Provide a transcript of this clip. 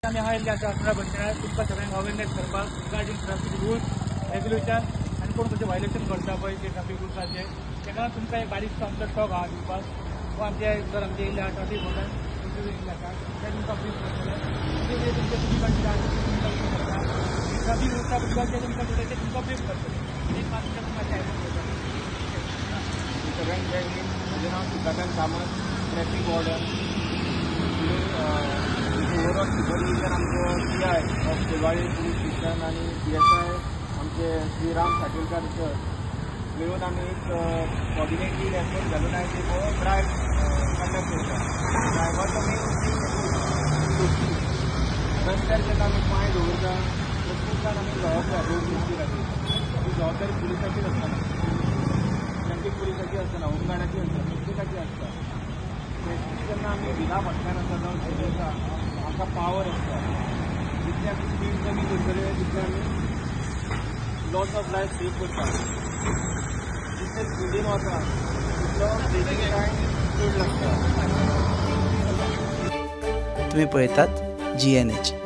आम्ही हा इल्ले आसा 18 बसणार तुमकां सगळ्यांक अवेरनेस करपाक रिगार्डिंग ट्रॅफिक रूल्स रेग्युलेशन आनी कोण खंयचे वायलेशन करता पळय ते ट्रॅफिक रुल्साचे तेका तुमकां एक बारीकसो आमचो स्टॉक आहा दिवपाक वो आमचे जर आमचे इल्ले आहा ट्रॅफिक वॉर्डन इल्ले आसा ते तुमकां ब्रीफ करतले म्हणजे तुमचे तुमी कंट्री आसा तुमकां ब्रीफ करता ट्रॅफिक रुल्सा बद्दल ते तुमकां थोडे ते तुमकां ब्रीफ करतले एक मात तुमकां मातशें आयकून घेतले सगळ्यांक जय हिंद म्हजें नांव Sukakant Kamat traffic warden overall supervision आमचो PI of Diwali police station आणि PSI आमचे श्रीराम साटेलकर सर मिळून आम्ही एक कॉर्डिनेटेड एफर्ट घालून आहे की हो ड्रायव्ह कंडक्ट करता ड्रायव्हरचा मेन सेफ्टी रस्त्यार जेन्ना आमी पांय दवरता प्रत्येकान आमी जबाबदार रोड सेफ्टी खातीर ती जबाबदारी पुलिसाचीच आसतना ट्रॅफिक पुलिसाची आसतना होमगार्डाची आसता प्रत्येकाची आसता सेफ्टी जेन्ना आमी विना फटल्यान आसा जावन चलयता आमकां पावर आसता जितले आमी स्पीड कमी करतले तितले आमी लॉस ऑफ लायफ सेव करता जितले स्पीडीन वता तितलो ब्रेकिंग टायम चड लागता। तुम्ही पळयतात GNH।